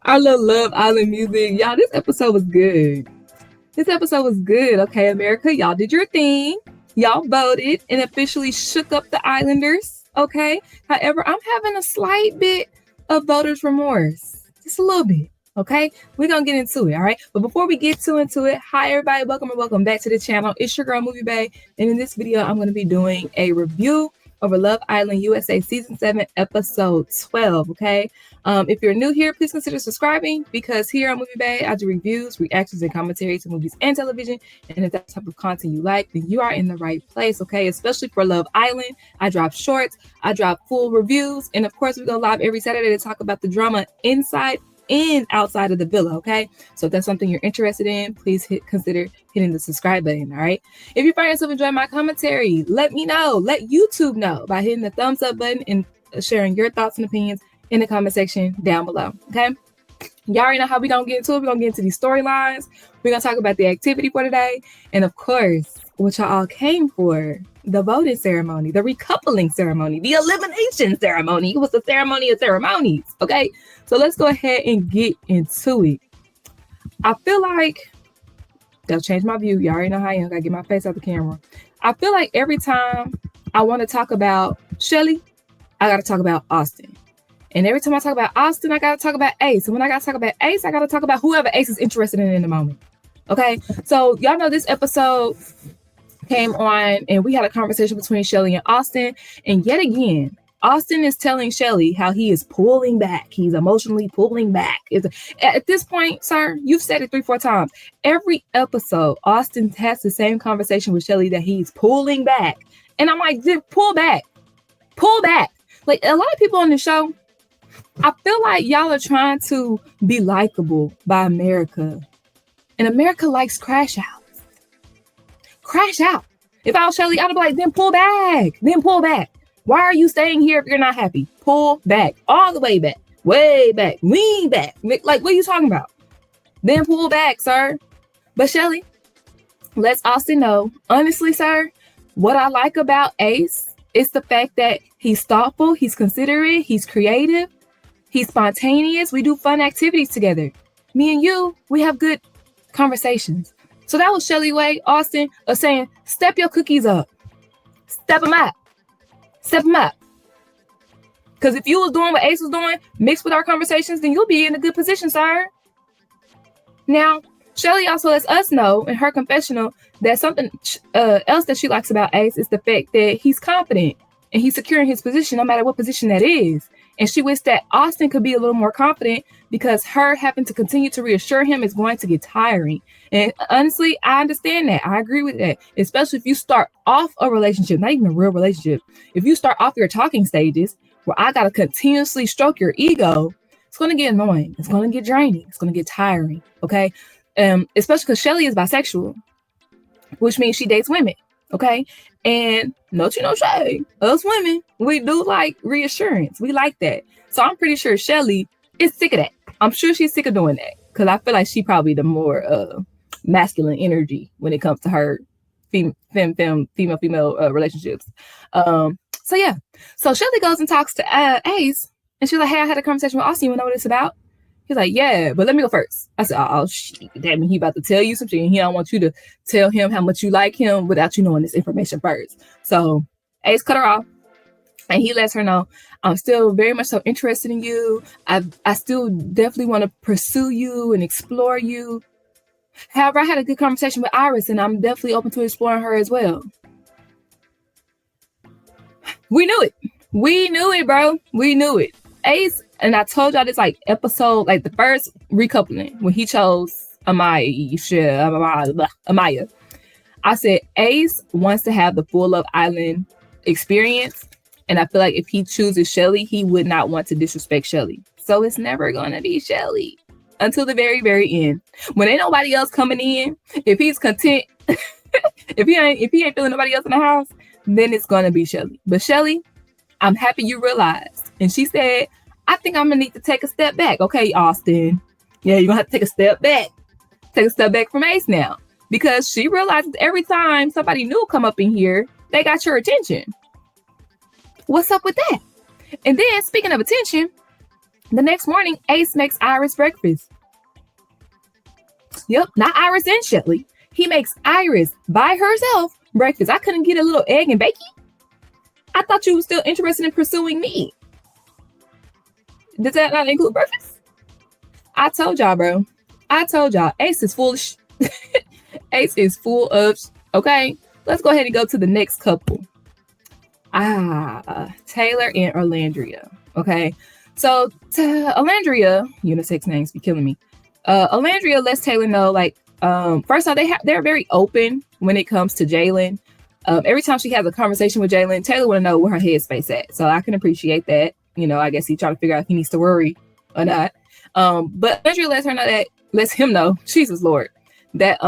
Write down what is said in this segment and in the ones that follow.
Our little Love Island music. Y'all, this episode was good. Okay, America, y'all did your thing. Y'all voted and officially shook up the Islanders. Okay. However, I'm having a slight bit of voters' remorse. Just a little bit. Okay. We're going to get into it. All right. But before we get into it, hi, everybody. Welcome back to the channel. It's your girl, Movie Bae. And in this video, I'm going to be doing a review over Love Island USA Season 7, Episode 12, okay? If you're new here, please consider subscribing because here on Movie Bae, I do reviews, reactions, and commentary to movies and television. And if that's the type of content you like, then you are in the right place, okay? Especially for Love Island. I drop shorts, I drop full reviews, and of course, we go live every Saturday to talk about the drama inside and outside of the villa, okay? So if that's something you're interested in, please consider hitting the subscribe button, all right? If you find yourself enjoying my commentary, let me know. Let YouTube know by hitting the thumbs up button and sharing your thoughts and opinions in the comment section down below, okay? Y'all already know how we're going to get into it. We're going to get into these storylines. We're going to talk about the activity for today. And of course, what y'all all came for, the voting ceremony, the recoupling ceremony, the elimination ceremony. It was the ceremony of ceremonies, okay? So let's go ahead and get into it. I feel like, they'll change my view. Y'all already know how I am. I gotta get my face out the camera. I feel like every time I want to talk about Shelly, I got to talk about Austin. And every time I talk about Austin, I got to talk about Ace. And when I got to talk about Ace, I got to talk about whoever Ace is interested in the moment. Okay? So y'all know this episode came on and we had a conversation between Shelly and Austin. And yet again, Austin is telling Shelly how he is pulling back. He's emotionally pulling back. At this point, sir, you've said it 3-4 times. Every episode, Austin has the same conversation with Shelly that he's pulling back. And I'm like, pull back. Pull back. Like a lot of people on the show, I feel like y'all are trying to be likable by America. And America likes crash outs. Crash out. If I was Shelly, I'd be like, then pull back. Then pull back. Why are you staying here if you're not happy? Pull back. All the way back. Way back. Lean back. Like, what are you talking about? Then pull back, sir. But Shelly, let's Austin know. Honestly, sir, what I like about Ace is the fact that he's thoughtful, he's considerate, he's creative, he's spontaneous. We do fun activities together. Me and you, we have good conversations. So that was Shelly way, Austin, of saying, step your cookies up. Step them up. Step them up. Because if you was doing what Ace was doing, mixed with our conversations, then you'll be in a good position, sir. Now, Shelly also lets us know in her confessional that something else that she likes about Ace is the fact that he's confident and he's securing his position no matter what position that is. And she wished that Austin could be a little more confident because her having to continue to reassure him is going to get tiring. And honestly, I understand that. I agree with that. Especially if you start off a relationship, not even a real relationship. If you start off your talking stages where I got to continuously stroke your ego, it's going to get annoying. It's going to get draining. It's going to get tiring. Okay. Especially because Shelly is bisexual, which means she dates women. Okay. And no shade. Us women, we do like reassurance. We like that. So I'm pretty sure Shelly is sick of that. I'm sure she's sick of doing that because I feel like she probably the more masculine energy when it comes to her female relationships. So yeah. So Shelly goes and talks to Ace and she's like, hey, I had a conversation with Austin. You know what it's about? He's like, yeah, but let me go first. I said, oh, shit, that means he about to tell you something. And he don't want you to tell him how much you like him without you knowing this information first. So Ace cut her off and he lets her know, I'm still very much so interested in you. I still definitely want to pursue you and explore you. However, I had a good conversation with Iris and I'm definitely open to exploring her as well. We knew it. We knew it, bro. We knew it. Ace, and I told y'all this like episode, like the first recoupling when he chose Amaya. I said Ace wants to have the full Love Island experience. And I feel like if he chooses Shelly, he would not want to disrespect Shelly. So it's never gonna be Shelly until the very, very end. When ain't nobody else coming in, if he's content, if he ain't feeling nobody else in the house, then it's gonna be Shelly. But Shelly, I'm happy you realized. And she said, I think I'm gonna need to take a step back. Okay, Austin. Yeah, you're gonna have to take a step back. Take a step back from Ace now. Because she realizes every time somebody new come up in here, they got your attention. What's up with that? And then, speaking of attention, the next morning, Ace makes Iris breakfast. Yep, not Iris and Shelly. He makes Iris by herself breakfast. I couldn't get a little egg and bacon. I thought you were still interested in pursuing me. Does that not include breakfast? I told y'all, bro. I told y'all. Ace is foolish. Ace is full of... Okay, let's go ahead and go to the next couple. Taylor and Orlandria. Okay, so Orlandria, unisex names be killing me. Orlandria lets Taylor know, like, first of all, they're very open when it comes to Jalen. Every time she has a conversation with Jalen, Taylor want to know where her headspace at. So I can appreciate that. You know, I guess he trying to figure out if he needs to worry or not. But Andrea lets him know, Jesus Lord, that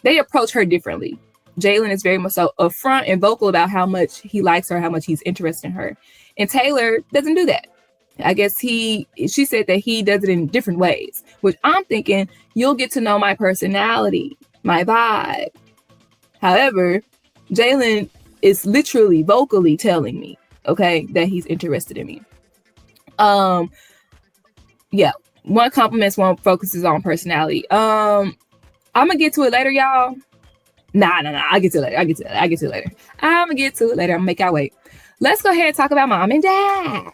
they approach her differently. Jalen is very much so upfront and vocal about how much he likes her, how much he's interested in her. And Taylor doesn't do that. I guess she said that he does it in different ways, which I'm thinking, you'll get to know my personality, my vibe. However, Jalen is literally vocally telling me, okay, that he's interested in me. Yeah, one compliments, one focuses on personality. I'm gonna get to it later, y'all. Nah. I'll get to it later. I'm gonna get to it later. I'm gonna make y'all wait. Let's go ahead and talk about mom and dad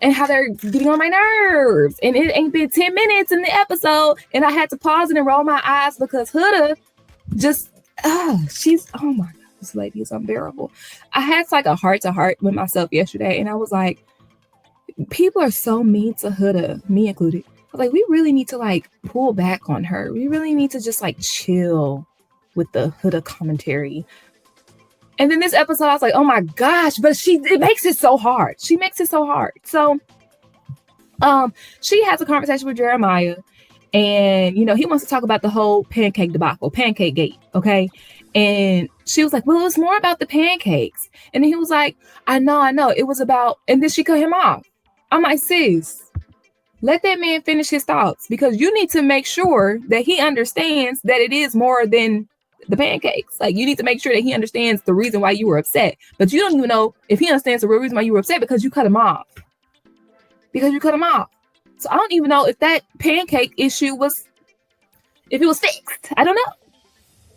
and how they're getting on my nerves. And it ain't been 10 minutes in the episode, and I had to pause it and roll my eyes because Huda just, she's, oh my God, this lady is unbearable. I had like a heart-to-heart with myself yesterday, and I was like, people are so mean to Huda, me included. I was like, we really need to like pull back on her. We really need to just like chill with the Huda commentary. And then this episode, I was like, oh my gosh, but it makes it so hard. She makes it so hard. So she has a conversation with Jeremiah, and you know, he wants to talk about the whole pancake debacle, pancake gate, okay? And she was like, well, it was more about the pancakes. And then he was like, I know, it was about, and then she cut him off. I'm like, sis, let that man finish his thoughts, because you need to make sure that he understands that it is more than the pancakes. Like, you need to make sure that he understands the reason why you were upset. But you don't even know if he understands the real reason why you were upset, because you cut him off. So I don't even know if that pancake issue if it was fixed. I don't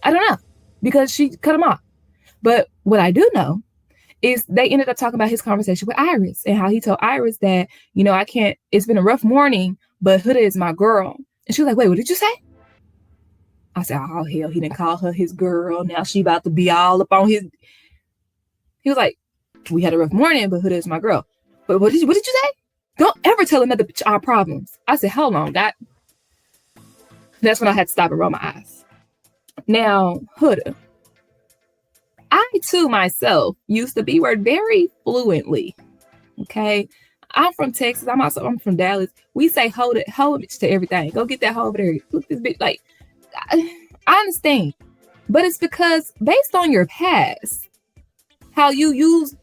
know. Because she cut him off. But what I do know is they ended up talking about his conversation with Iris and how he told Iris that, you know, it's been a rough morning, but Huda is my girl. And she was like, wait, what did you say? I said, oh, hell, he didn't call her his girl. Now she about to be all up on his. He was like, we had a rough morning, but Huda is my girl. But what did you say? Don't ever tell another bitch our problems. I said, hold on, that. That's when I had to stop and roll my eyes. Now, Huda. I, too, myself, use the B word very fluently. Okay? I'm from Texas. I'm from Dallas. We say hold bitch to everything. Go get that hoe over there. Look this bitch. Like, I understand. But it's because based on your past, how you use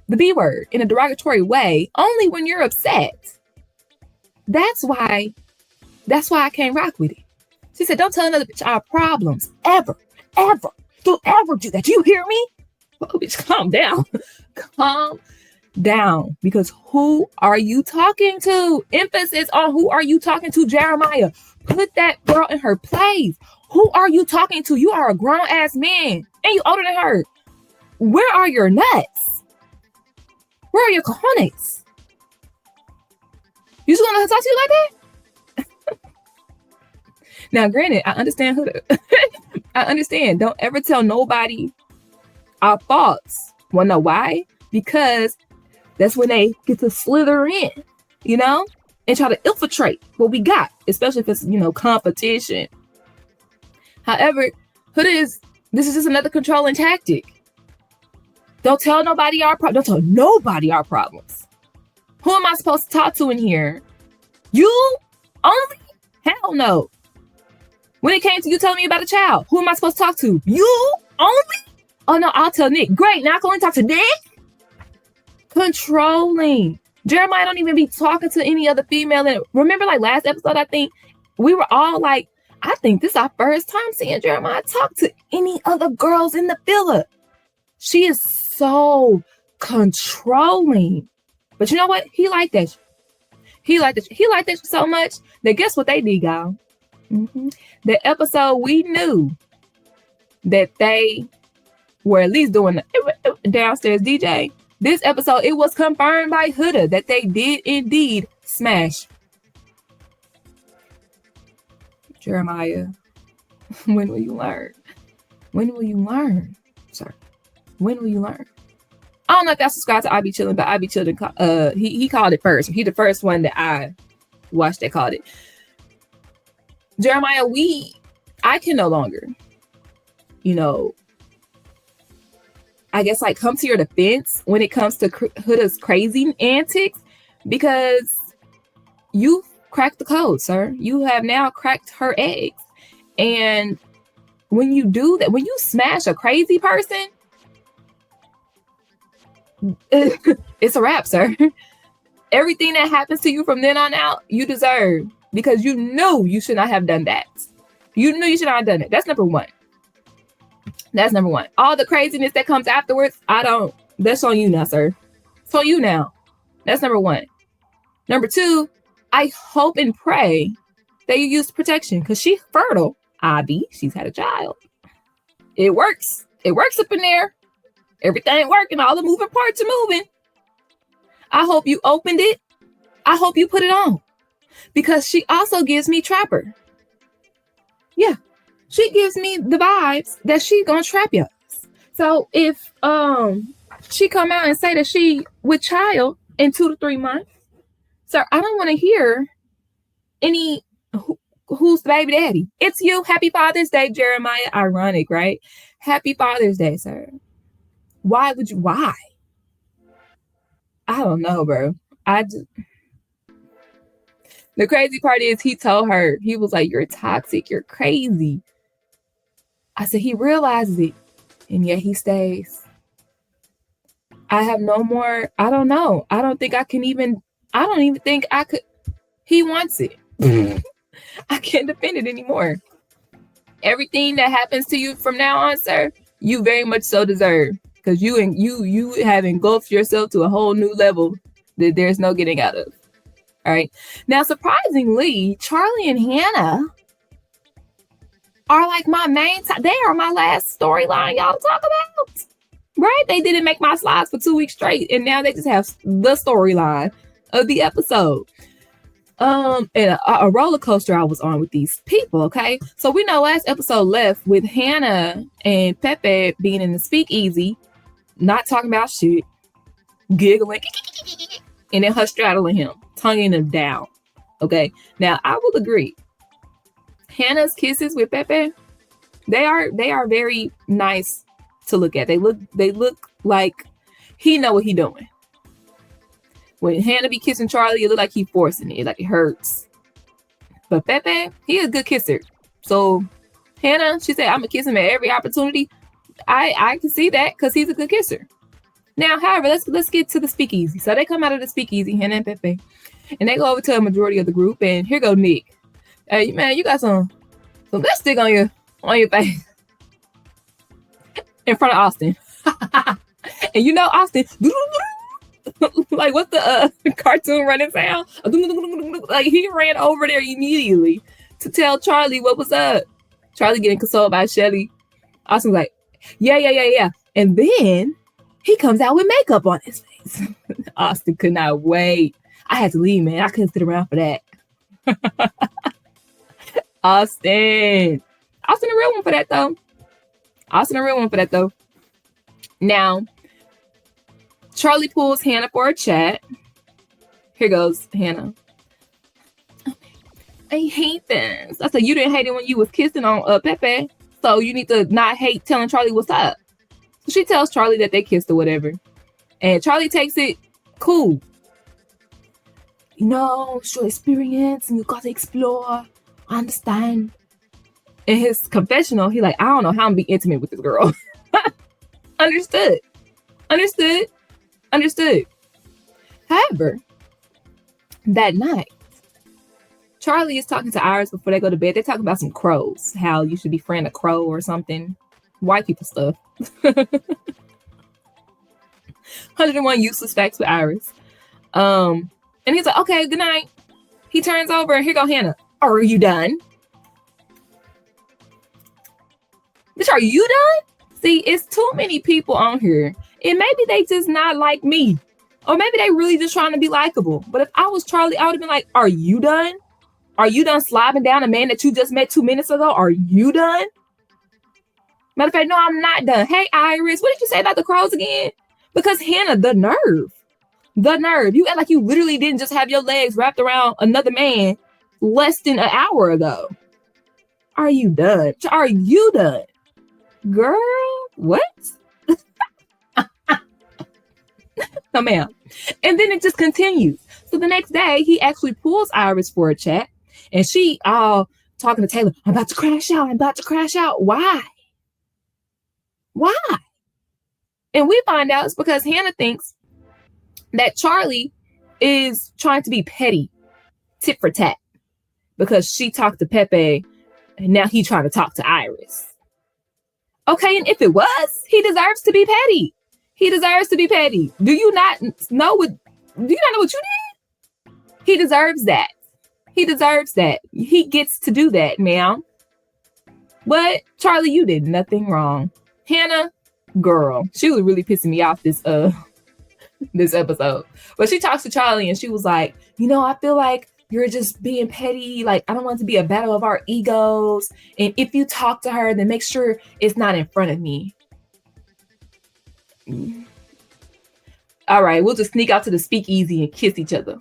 the B word in a derogatory way, only when you're upset. That's why I can't rock with it. She said, don't tell another bitch our problems. Ever. Don't ever do that. Do you hear me? Oh, bitch, calm down. Calm down. Because who are you talking to? Emphasis on who are you talking to, Jeremiah. Put that girl in her place. Who are you talking to? You are a grown-ass man. And you older than her. Where are your nuts? Where are your cojones? You just gonna talk to you like that? Now, granted, I understand Huda. I understand. Don't ever tell nobody our faults. Wanna know why? Because that's when they get to slither in, you know, and try to infiltrate what we got, especially if it's, you know, competition. However, this is just another controlling tactic. Don't tell nobody our problems. Don't tell nobody our problems. Who am I supposed to talk to in here? You only? Hell no. When it came to you telling me about a child, who am I supposed to talk to? You only? Oh no, I'll tell Nick. Great, now I can only talk to Nick? Controlling. Jeremiah don't even be talking to any other female. And remember, like last episode, I think we were all like, I think this is our first time seeing Jeremiah talk to any other girls in the villa. She is so controlling. But you know what? He liked that. He liked that so much that guess what they did, y'all? The episode we knew that they were at least doing the downstairs DJ. This episode, it was confirmed by Huda that they did indeed smash. Jeremiah, when will you learn? When will you learn? Sir, when will you learn? I don't know if y'all subscribe to I Be Chillin', but I Be Chillin', he called it first. He the first one that I watched that called it. Jeremiah, I can no longer, I guess like come to your defense when it comes to Huda's crazy antics, because you cracked the code, sir. You have now cracked her eggs. And when you do that, when you smash a crazy person, it's a wrap, sir. Everything that happens to you from then on out, you deserve, because you know you should not have done that. You knew you should not have done it. That's number one. All the craziness that comes afterwards, that's on you now, sir. It's on you now. That's number one. Number two, I hope and pray that you use protection, because she's fertile. She's had a child. It works. It works up in there. Everything working. All the moving parts are moving. I hope you opened it. I hope you put it on, because she also gives me trapper. Yeah. She gives me the vibes that she gonna trap you. So if she come out and say that she with child in 2 to 3 months, sir, I don't want to hear any who's the baby daddy. It's you. Happy Father's Day, Jeremiah. Ironic, right? Happy Father's Day, sir. Why? I don't know, bro. The crazy part is he told her, he was like, you're toxic, you're crazy. I said, he realizes it, and yet he stays. I have no more, I don't know. I don't even think I could. He wants it. I can't defend it anymore. Everything that happens to you from now on, sir, you very much so deserve, because you have engulfed yourself to a whole new level that there's no getting out of. All right. Now, surprisingly, Charlie and Hannah are like my main they are my last storyline y'all to talk about. Right? They didn't make my slides for 2 weeks straight, and now they just have the storyline of the episode. And a roller coaster I was on with these people, okay? So we know last episode left with Hannah and Pepe being in the speakeasy, not talking about shit, giggling, and then her straddling him, tonguing him down. Okay? Now, I will agree. Hannah's kisses with Pepe, they are very nice to look at. They look like he know what he doing. When Hannah be kissing Charlie, it look like he forcing it, like it hurts. But Pepe, he a good kisser. So Hannah, she said, I'm gonna kiss him at every opportunity. I can see that, because he's a good kisser. Now, however, let's get to the speakeasy. So they come out of the speakeasy, Hannah and Pepe, and they go over to a majority of the group, and here go Nick. Hey man, you got some lipstick on your face in front of Austin. And you know Austin, like what's the cartoon running sound? Like he ran over there immediately to tell Charlie what was up. Charlie getting consoled by Shelly. Austin's like, yeah. And then he comes out with makeup on his face. Austin could not wait. I had to leave, man. I couldn't sit around for that. Austin a real one for that though. Now, Charlie pulls Hannah for a chat. Here goes Hannah. I hate this. I said, you didn't hate it when you was kissing on Pepe, so you need to not hate telling Charlie what's up. So she tells Charlie that they kissed or whatever, and Charlie takes it cool. It's your experience and you got to explore. I understand. In his confessional, he like, I don't know how I'm be intimate with this girl. Understood. However, That night, Charlie is talking to Iris before they go to bed. They're talking about some crows, how you should befriend a crow or something. White people stuff. 101 useless facts with Iris. And he's like, okay, good night. He turns over and here go Hannah. Are you done? Bitch, are you done? See, it's too many people on here. And maybe they just not like me. Or maybe they really just trying to be likable. But if I was Charlie, I would have been like, are you done? Are you done slobbing down a man that you just met 2 minutes ago? Are you done? Matter of fact, no, I'm not done. Hey, Iris, what did you say about the crows again? Because Hannah, the nerve. The nerve. You act like you literally didn't just have your legs wrapped around another man less than an hour ago. Are you done? Are you done? Girl, what? No, ma'am. And then it just continues. So the next day, he actually pulls Iris for a chat. And she all talking to Taylor, I'm about to crash out. I'm about to crash out. Why? Why? And we find out it's because Hannah thinks that Charlie is trying to be petty, tit for tat, because she talked to Pepe and now he's trying to talk to Iris. Okay, and if it was, he deserves to be petty. He deserves to be petty. Do you not know what you did? He deserves that. He deserves that. He gets to do that, ma'am. But Charlie, you did nothing wrong. Hannah, girl, she was really pissing me off this this episode. But she talks to Charlie and she was like, I feel like you're just being petty. Like, I don't want it to be a battle of our egos. And if you talk to her, then make sure it's not in front of me. All right, we'll just sneak out to the speakeasy and kiss each other.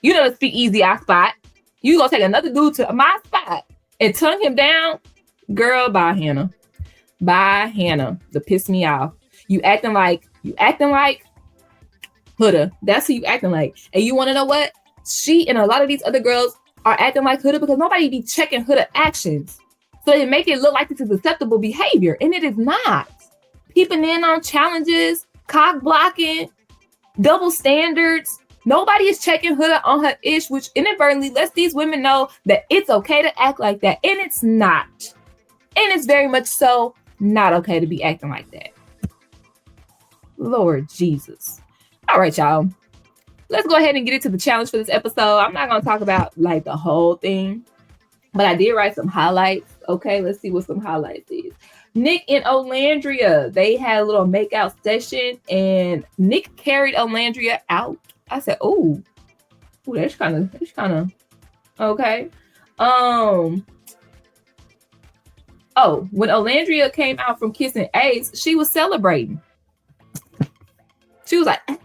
You know the speakeasy I spot. You gonna take another dude to my spot and tongue him down? Girl, bye, Hannah. Bye, Hannah. To piss me off. You acting like Huda. That's who you acting like. And you want to know what? She and a lot of these other girls are acting like Huda because nobody be checking Huda actions. So they make it look like this is acceptable behavior. And it is not. Peeping in on challenges, cock blocking, double standards. Nobody is checking Huda on her ish, which inadvertently lets these women know that it's okay to act like that. And it's not. And it's very much so not okay to be acting like that. Lord Jesus. All right, y'all. Let's go ahead and get into the challenge for this episode. I'm not going to talk about like the whole thing, but I did write some highlights. Okay, let's see what some highlights is. Nick and Olandria, they had a little makeout session and Nick carried Olandria out. I said, oh, that's kind of okay. Oh, when Olandria came out from kissing Ace, she was celebrating. She was like, I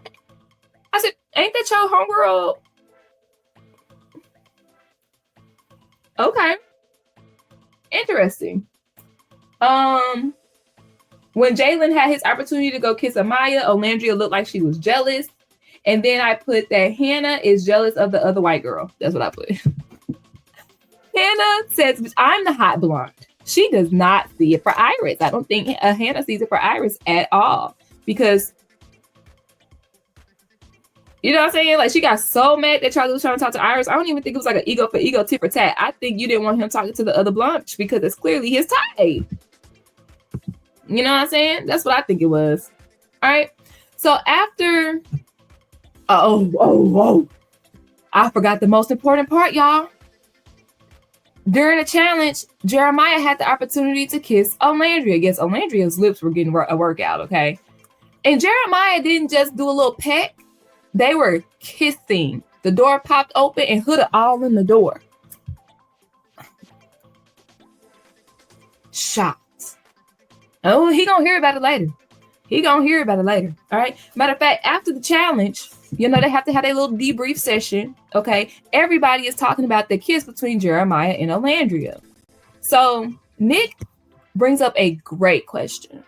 said, ain't that your homegirl? Okay. Interesting. When Jalen had his opportunity to go kiss Amaya, Olandria looked like she was jealous. And then I put that Hannah is jealous of the other white girl. That's what I put. Hannah says, I'm the hot blonde. She does not see it for Iris. I don't think Hannah sees it for Iris at all. Because, you know what I'm saying? Like, she got so mad that Charlie was trying to talk to Iris. I don't even think it was like an ego for ego, tit for tat. I think you didn't want him talking to the other blonde because it's clearly his type. You know what I'm saying? That's what I think it was. All right. So after... Oh. I forgot the most important part, y'all. During the challenge, Jeremiah had the opportunity to kiss Olandria. Yes, Olandria's lips were getting a workout, okay? And Jeremiah didn't just do a little peck. They were kissing. The door popped open and Huda all in the door. Shocked. Oh, he gonna hear about it later. All right? Matter of fact, after the challenge, they have to have a little debrief session, okay? Everybody is talking about the kiss between Jeremiah and Olandria. So Nick brings up a great question.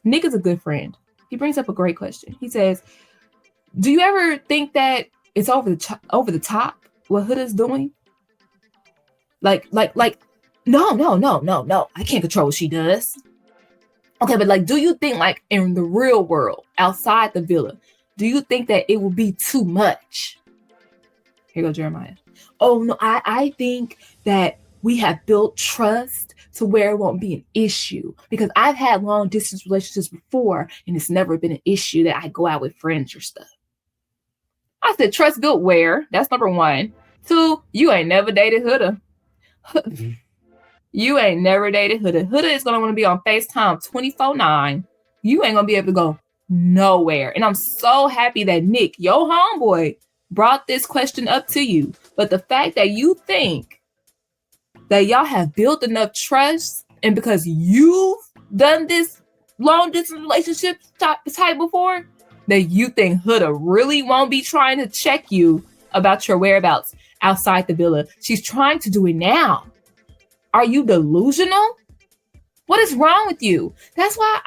Nick is a good friend. He brings up a great question. He says, do you ever think that it's over the top what Huda's doing? Like, no. I can't control what she does. Okay, but like, do you think like in the real world, outside the villa, do you think that it will be too much? Here go Jeremiah. Oh no, I think that we have built trust to where it won't be an issue, because I've had long distance relationships before and it's never been an issue that I go out with friends or stuff. I said, trust built where? That's number one. Two, you ain't never dated Huda. You ain't never dated Huda. Huda is going to want to be on FaceTime 24/9. You ain't going to be able to go nowhere. And I'm so happy that Nick, your homeboy, brought this question up to you. But the fact that you think that y'all have built enough trust, and because you've done this long distance relationship type before, that you think Huda really won't be trying to check you about your whereabouts outside the villa. She's trying to do it now. Are you delusional? What is wrong with you? That's why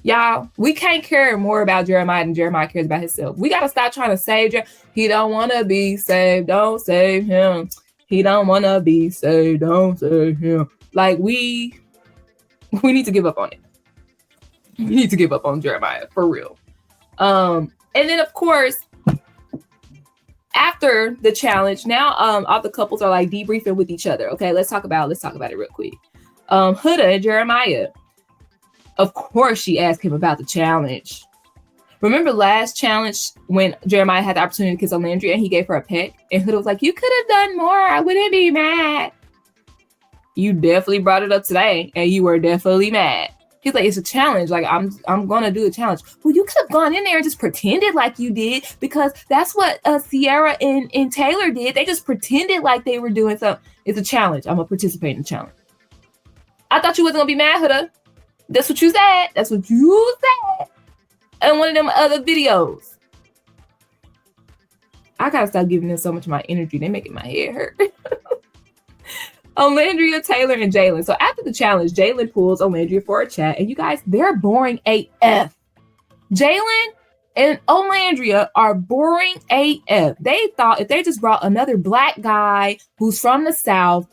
y'all, we can't care more about Jeremiah than Jeremiah cares about himself. We got to stop trying to save Jeremiah. He don't want to be saved. Don't save him. He don't want to be saved. Don't save him. Like, we need to give up on it. We need to give up on Jeremiah, for real. And then, of course, after the challenge, now all the couples are like debriefing with each other. Okay, let's talk about it real quick. Huda and Jeremiah. Of course, she asked him about the challenge. Remember last challenge when Jeremiah had the opportunity to kiss Olandria and he gave her a peck? And Huda was like, you could have done more. I wouldn't be mad. You definitely brought it up today and you were definitely mad. He's like, it's a challenge. Like, I'm going to do a challenge. Well, you could have gone in there and just pretended like you did, because that's what Sierra and Taylor did. They just pretended like they were doing something. It's a challenge. I'm going to participate in the challenge. I thought you wasn't going to be mad, Huda. That's what you said. That's what you said in one of them other videos. I got to stop giving them so much of my energy. They're making my head hurt. Olandria, Taylor, and Jalen. So after the challenge, Jalen pulls Olandria for a chat. And you guys, they're boring AF. Jalen and Olandria are boring AF. They thought if they just brought another black guy who's from the South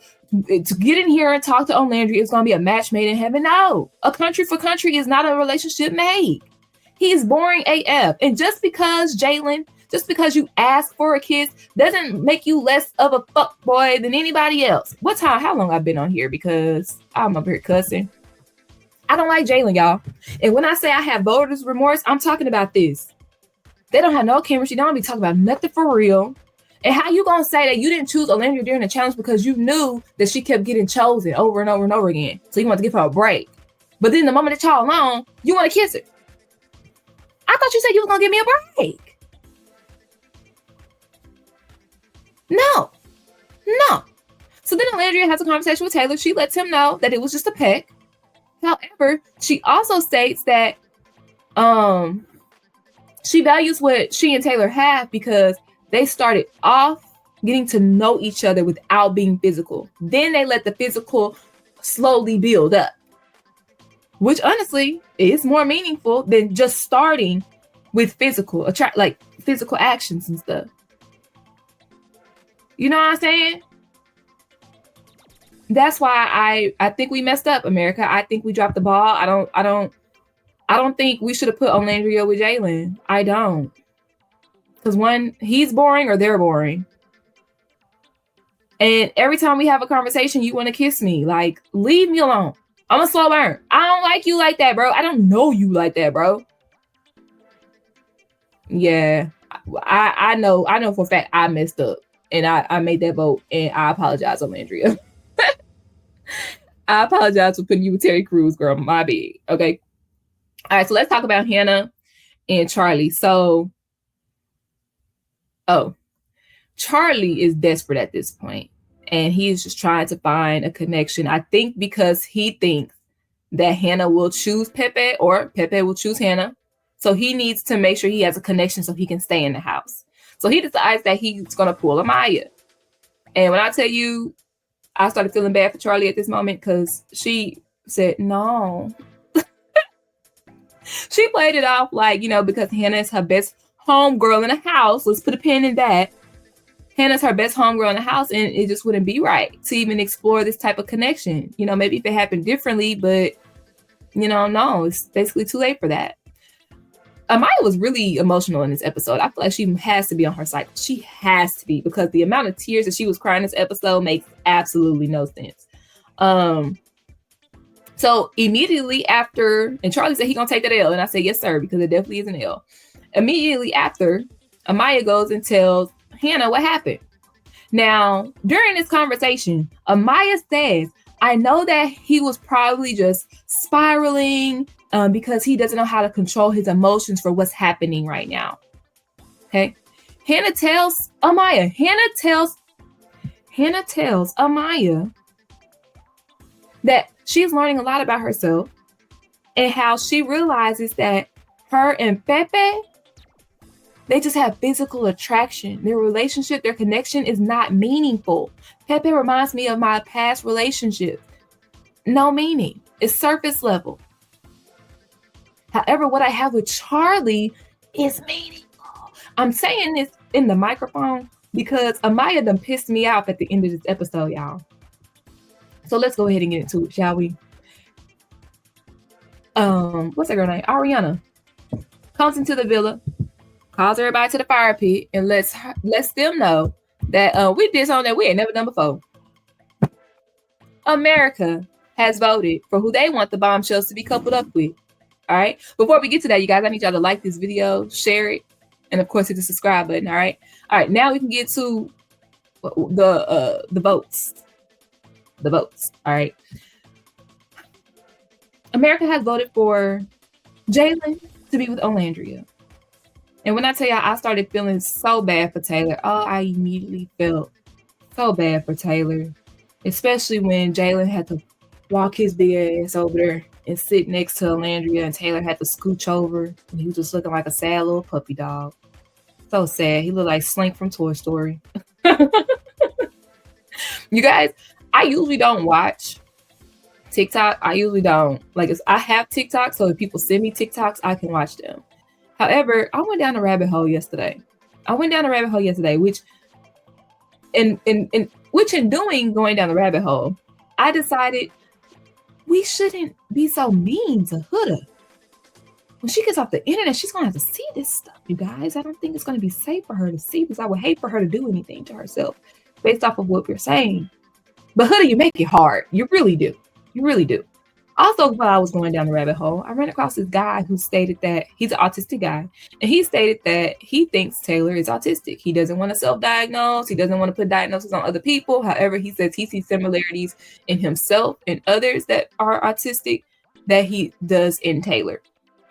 to get in here and talk to Olandria, it's going to be a match made in heaven. No, a country for country is not a relationship made. He is boring AF. And just because Jalen, just because you ask for a kiss doesn't make you less of a fuckboy than anybody else. How long I've been on here? Because I'm up here cussing. I don't like Jalen, y'all. And when I say I have voters remorse, I'm talking about this. They don't have no chemistry. They don't be talking about nothing for real. And how you gonna say that you didn't choose Olandria during the challenge because you knew that she kept getting chosen over and over and over again? So you want to give her a break. But then the moment that y'all alone, you want to kiss her. I thought you said you was gonna give me a break. No. So then Olandria has a conversation with Taylor. She lets him know that it was just a peck. However, she also states that she values what she and Taylor have because they started off getting to know each other without being physical. Then they let the physical slowly build up, which honestly is more meaningful than just starting with physical actions and stuff. You know what I'm saying? That's why I think we messed up, America. I think we dropped the ball. I don't think we should have put Olandria with Jalen. I don't. Because one, he's boring or they're boring. And every time we have a conversation, you want to kiss me. Like, leave me alone. I'm a slow burn. I don't like you like that, bro. I don't know you like that, bro. Yeah. I know for a fact I messed up. And I made that vote. And I apologize, Olandria. I apologize for putting you with Terry Crews, girl. My bad. Okay. All right. So let's talk about Hannah and Charlie. So, Charlie is desperate at this point, and he's just trying to find a connection. I think because he thinks that Hannah will choose Pepe or Pepe will choose Hannah. So he needs to make sure he has a connection so he can stay in the house. So he decides that he's going to pull Amaya. And when I tell you, I started feeling bad for Charlie at this moment because she said no. She played it off like, because Hannah is her best homegirl in the house. Let's put a pin in that. Hannah's her best homegirl in the house, and it just wouldn't be right to even explore this type of connection. Maybe if it happened differently, but, no, it's basically too late for that. Amaya was really emotional in this episode. I feel like she has to be on her side. She has to be, because the amount of tears that she was crying this episode makes absolutely no sense. So immediately after, and Charlie said he gonna take that L, and I said yes sir, because it definitely is an L. Immediately after, Amaya goes and tells Hannah what happened. Now, during this conversation, Amaya says, I know that he was probably just spiraling because he doesn't know how to control his emotions for what's happening right now. Okay. Hannah tells Amaya that she's learning a lot about herself, and how she realizes that her and Pepe, they just have physical attraction. Their relationship, their connection is not meaningful. Pepe reminds me of my past relationship. No meaning. It's surface level. However, what I have with Charlie is meaningful. I'm saying this in the microphone because Amaya done pissed me off at the end of this episode, y'all. So let's go ahead and get into it, shall we? What's that girl name? Ariana comes into the villa, calls everybody to the fire pit, and lets them know that we did something that we ain't never done before. America has voted for who they want the bombshells to be coupled up with. All right. Before we get to that, you guys, I need y'all to like this video, share it, and of course hit the subscribe button. All right. All right. Now we can get to the votes. The votes. All right. America has voted for Jalen to be with Olandria. And when I tell y'all, I started feeling so bad for Taylor. Oh, I immediately felt so bad for Taylor, especially when Jalen had to walk his big ass over there and sit next to Olandria, and Taylor had to scooch over, and he was just looking like a sad little puppy dog. So sad. He looked like Slink from Toy Story. You guys, I usually don't watch TikTok. I usually don't. Like, I have TikTok, so if people send me TikToks, I can watch them. However, I went down a rabbit hole yesterday. Which in going down the rabbit hole, I decided we shouldn't be so mean to Huda. When she gets off the internet, she's gonna have to see this stuff, you guys. I don't think it's gonna be safe for her to see this. I would hate for her to do anything to herself based off of what we're saying. But Huda, you make it hard. You really do. You really do. Also, while I was going down the rabbit hole, I ran across this guy who stated that he's an autistic guy. And he stated that he thinks Taylor is autistic. He doesn't want to self-diagnose. He doesn't want to put diagnoses on other people. However, he says he sees similarities in himself and others that are autistic that he does in Taylor.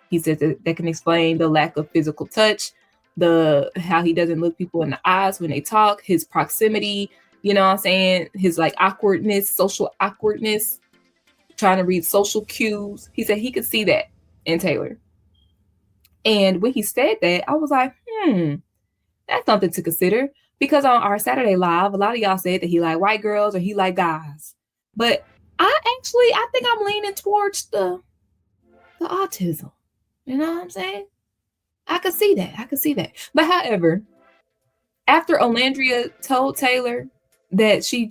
He says that can explain the lack of physical touch, how he doesn't look people in the eyes when they talk, his proximity, you know what I'm saying? His like awkwardness, social awkwardness, trying to read social cues. He said he could see that in Taylor. And when he said that, I was like, that's something to consider. Because on our Saturday Live, a lot of y'all said that he like white girls or he like guys. But I think I'm leaning towards the autism. You know what I'm saying? I could see that. But however, after Olandria told Taylor that she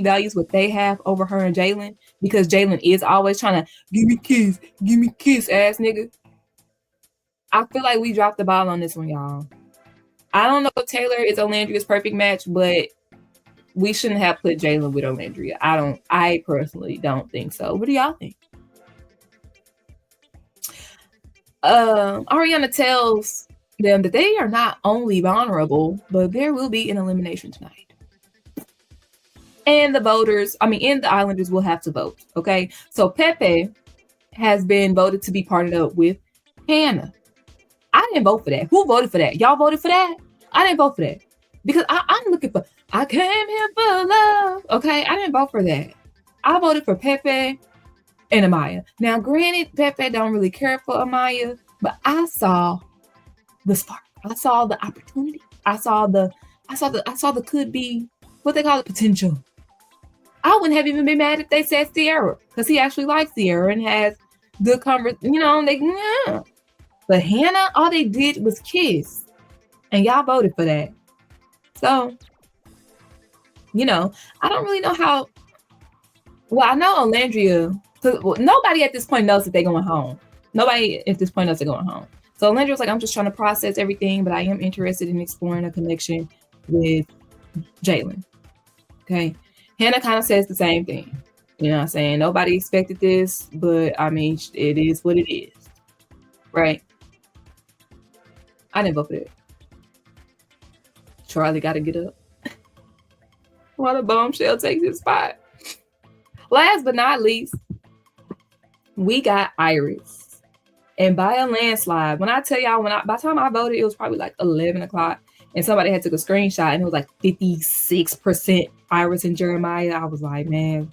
values what they have over her and Jalen, because Jalen is always trying to give me kiss, ass nigga. I feel like we dropped the ball on this one, y'all. I don't know if Taylor is Olandria's perfect match, but we shouldn't have put Jalen with Olandria. I personally don't think so. What do y'all think? Ariana tells them that they are not only vulnerable, but there will be an elimination tonight. And the Islanders will have to vote. Okay. So Pepe has been voted to be partnered up with Hannah. I didn't vote for that. Who voted for that? Y'all voted for that? I didn't vote for that. Because I'm looking for, I came here for love. Okay. I didn't vote for that. I voted for Pepe and Amaya. Now, granted, Pepe don't really care for Amaya, but I saw the spark. I saw the opportunity. I saw the could be, what they call it, potential. I wouldn't have even been mad if they said Sierra, because he actually likes Sierra and has good conversation. You know, yeah. But Hannah, all they did was kiss, and y'all voted for that. So, you know, I don't really know how. Well, I know Olandria. Nobody at this point knows that they're going home. Nobody at this point knows they're going home. So Landry was like, I'm just trying to process everything, but I am interested in exploring a connection with Jalen. Okay. Hannah kind of says the same thing. You know what I'm saying? Nobody expected this, but I mean, it is what it is. Right? I didn't vote for it. Charlie got to get up while the bombshell takes his spot. Last but not least, we got Iris. And by a landslide, when I tell y'all, by the time I voted, it was probably like 11 o'clock. And somebody had took a screenshot and it was like 56% Iris and Jeremiah. I was like, man,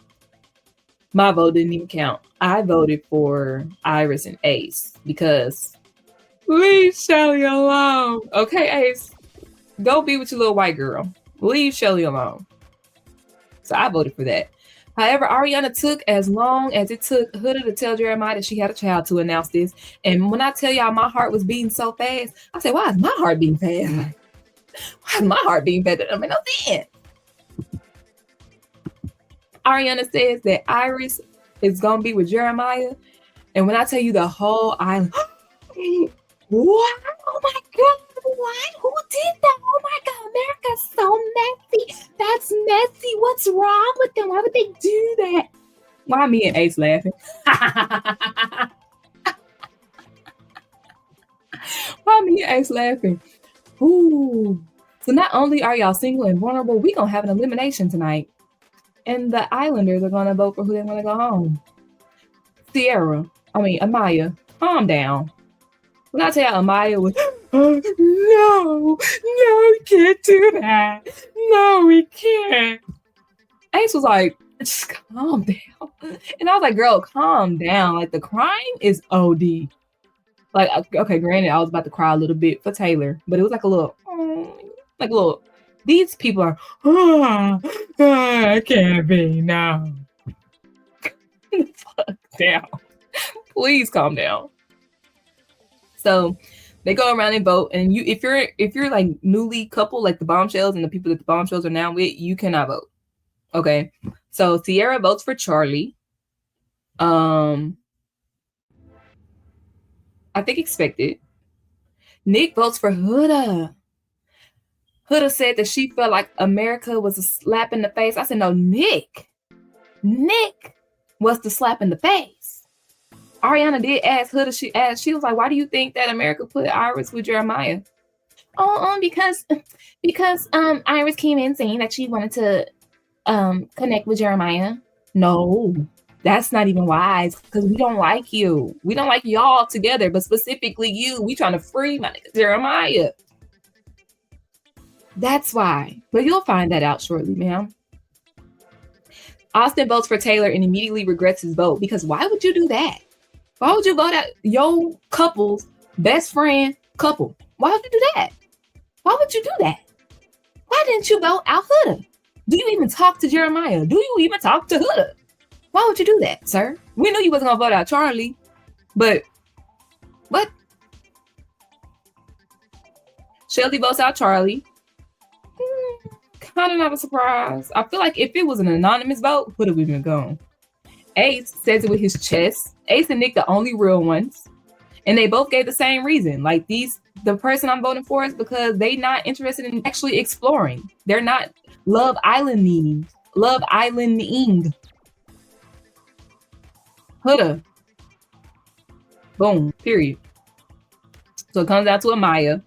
my vote didn't even count. I voted for Iris and Ace because leave Shelly alone. Okay, Ace, go be with your little white girl. Leave Shelly alone. So I voted for that. However, Ariana took as long as it took Huda to tell Jeremiah that she had a child to announce this. And when I tell y'all my heart was beating so fast, I said, why is my heart beating fast? Why is my heart beating fast? That doesn't make no sense. Ariana says that Iris is going to be with Jeremiah. And when I tell you the whole island, what? Oh my God. What? Who did that? Oh my God, America's so messy. That's messy. What's wrong with them? Why would they do that? Why me and Ace laughing? Why me and Ace laughing? Ooh. So not only are y'all single and vulnerable, we gonna have an elimination tonight. And the Islanders are gonna vote for who they want to go home. Amaya, calm down. When I tell y'all Amaya was, no, we can't do that. No, we can't. Ace was like, just calm down. And I was like, girl, calm down. Like, the crying is OD. Like, okay, granted, I was about to cry a little bit for Taylor, but it was like a little, these people are, I can't be, no. Fuck down. Please calm down. So they go around and vote, and if you're like newly coupled, like the bombshells and the people that the bombshells are now with, you cannot vote. Okay, so Sierra votes for Charlie. I think expected. Nick votes for Huda. Huda said that she felt like America was a slap in the face. I said, no, Nick was the slap in the face. Ariana did ask Huda, she was like, why do you think that America put Iris with Jeremiah? Because Iris came in saying that she wanted to connect with Jeremiah. No, that's not even wise, because we don't like you. We don't like y'all together, but specifically you. We trying to free my nigga Jeremiah. That's why. But you'll find that out shortly, ma'am. Austin votes for Taylor and immediately regrets his vote, because why would you do that? Why would you vote out your couple's best friend couple? Why would you do that? Why would you do that? Why didn't you vote out Huda? Do you even talk to Jeremiah? Do you even talk to Huda? Why would you do that, sir? We knew you wasn't going to vote out Charlie, but what? Shelly votes out Charlie. Kind of not a surprise. I feel like if it was an anonymous vote, Huda would have been gone. Ace says it with his chest. Ace and Nick, the only real ones. And they both gave the same reason. Like, the person I'm voting for is because they not interested in actually exploring. They're not Love Islanding. Huda. Boom. Period. So it comes down to Amaya.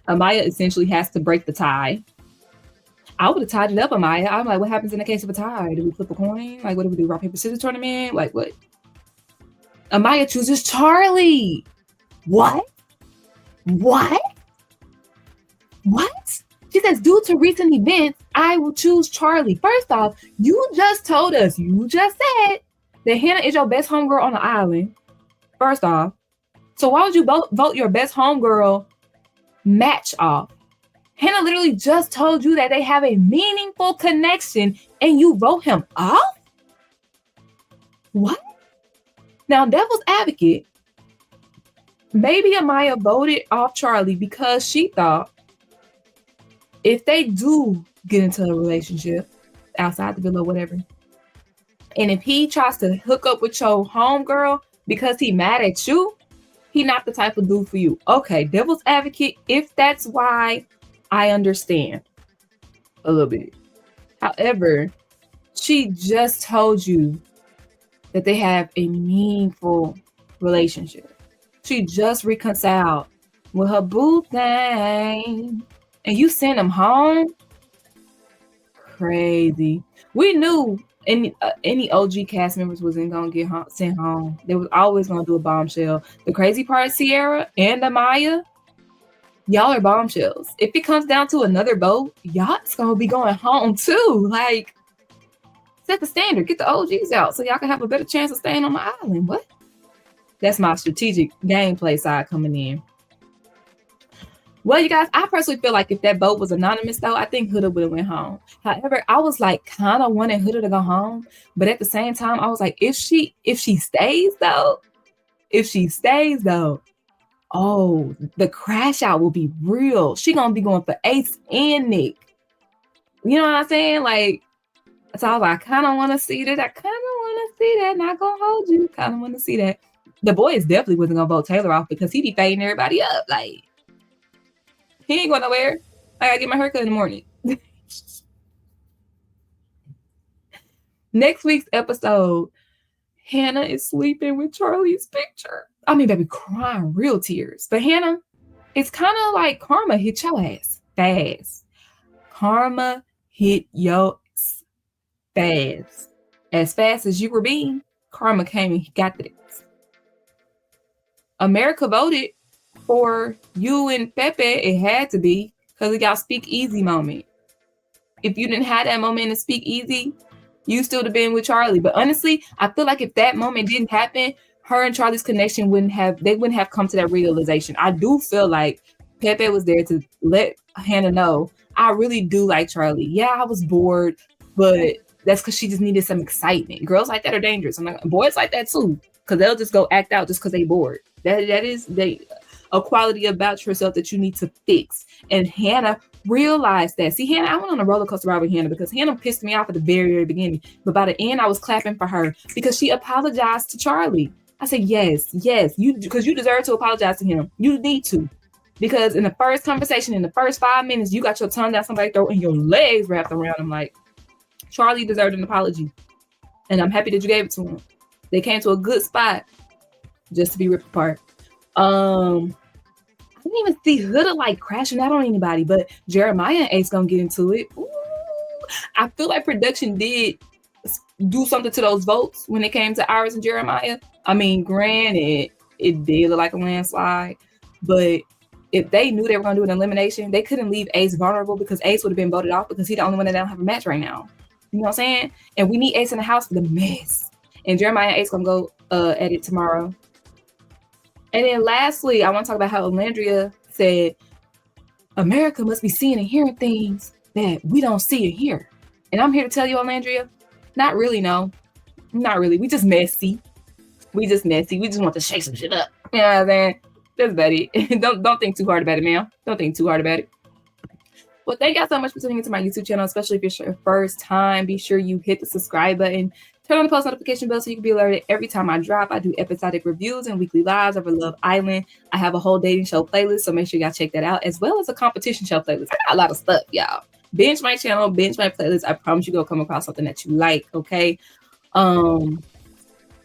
Amaya essentially has to break the tie. I would have tied it up, Amaya. I'm like, what happens in the case of a tie? Do we flip a coin? Like, what do we do? Rock, paper, scissors tournament? Like, what? Amaya chooses Charlie. What? She says, due to recent events, I will choose Charlie. First off, you just told us, you just said that Hannah is your best homegirl on the island. First off. So why would you vote your best homegirl match off? Hannah literally just told you that they have a meaningful connection and you vote him off? What? Now, devil's advocate, maybe Amaya voted off Charlie because she thought if they do get into a relationship outside the villa, whatever, and if he tries to hook up with your homegirl because he mad at you, He not the type of dude for you. Okay, devil's advocate, if that's why, I understand a little bit. However, she just told you that they have a meaningful relationship. She just reconciled with her boo thing. And you send him home? Crazy. We knew any OG cast members wasn't gonna get sent home. They was always gonna do a bombshell. The crazy part, Sierra and Amaya, y'all are bombshells. If it comes down to another boat, y'all is gonna be going home too. Like, set the standard. Get the OGs out so y'all can have a better chance of staying on the island. What? That's my strategic gameplay side coming in. Well, you guys, I personally feel like if that boat was anonymous, though, I think Huda would have went home. However, I was like kind of wanting Huda to go home, but at the same time, I was like, if she stays though, oh, the crash out will be real. She gonna be going for Ace and Nick. You know what I'm saying? Like, so I was like, I kind of want to see that. Not gonna hold you. Kind of want to see that. The boys definitely wasn't gonna vote Taylor off because he be fading everybody up. Like, he ain't going nowhere. I gotta get my haircut in the morning. Next week's episode, Hannah is sleeping with Charlie's picture. I mean, baby, crying real tears. But Hannah, it's kind of like karma hit your ass fast. Karma hit your fast. As fast as you were being, karma came and got this. America voted for you and Pepe. It had to be because it got speak easy moment. If you didn't have that moment to speak easy, you still would have been with Charlie. But honestly, I feel like if that moment didn't happen, her and Charlie's connection wouldn't have come to that realization. I do feel like Pepe was there to let Hannah know, I really do like Charlie. Yeah, I was bored, but that's because she just needed some excitement. Girls like that are dangerous. I'm like, boys like that too, because they'll just go act out just because they bored. That is a quality about yourself that you need to fix. And Hannah realized that. See, Hannah, I went on a roller coaster ride with Hannah because Hannah pissed me off at the very, very beginning. But by the end, I was clapping for her because she apologized to Charlie. I said, yes, because you deserve to apologize to him. You need to. Because in the first conversation, in the first 5 minutes, you got your tongue down somebody's throat and your legs wrapped around him. Like, Charlie deserved an apology. And I'm happy that you gave it to him. They came to a good spot just to be ripped apart. I didn't even see Huda like crashing out on anybody, but Jeremiah and Ace gonna get into it. Ooh, I feel like production did do something to those votes when it came to Iris and Jeremiah. I mean, granted, it did look like a landslide, but if they knew they were gonna do an elimination, they couldn't leave Ace vulnerable because Ace would have been voted off because he's the only one that don't have a match right now. You know what I'm saying? And we need Ace in the house for the mess. And Jeremiah and Ace gonna go at it tomorrow. And then lastly, I want to talk about how Alandria said, America must be seeing and hearing things that we don't see and hear. And I'm here to tell you, Alandria, not really, no. Not really. We just messy. We just want to shake some shit up. You know what I'm saying? That's about it. Don't think too hard about it, ma'am. Don't think too hard about it. Well, thank y'all so much for tuning into my YouTube channel, especially if it's your first time. Be sure you hit the subscribe button. Turn on the post notification bell so you can be alerted every time I drop. I do episodic reviews and weekly lives over Love Island. I have a whole dating show playlist, so make sure y'all check that out, as well as a competition show playlist. I got a lot of stuff, y'all. Binge my channel, binge my playlist. I promise you go come across something that you like, okay? Thumbs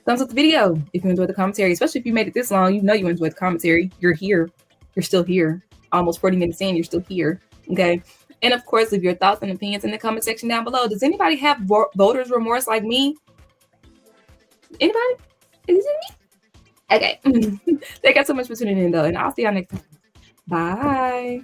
up the video if you enjoyed the commentary, especially if you made it this long. You know you enjoyed the commentary. You're here. You're still here. Almost 40 minutes in, you're still here, okay? And of course, leave your thoughts and opinions in the comment section down below. Does anybody have voter's remorse like me? Anybody? Is it me? Okay. Thank you so much for tuning in, though, and I'll see y'all next time. Bye.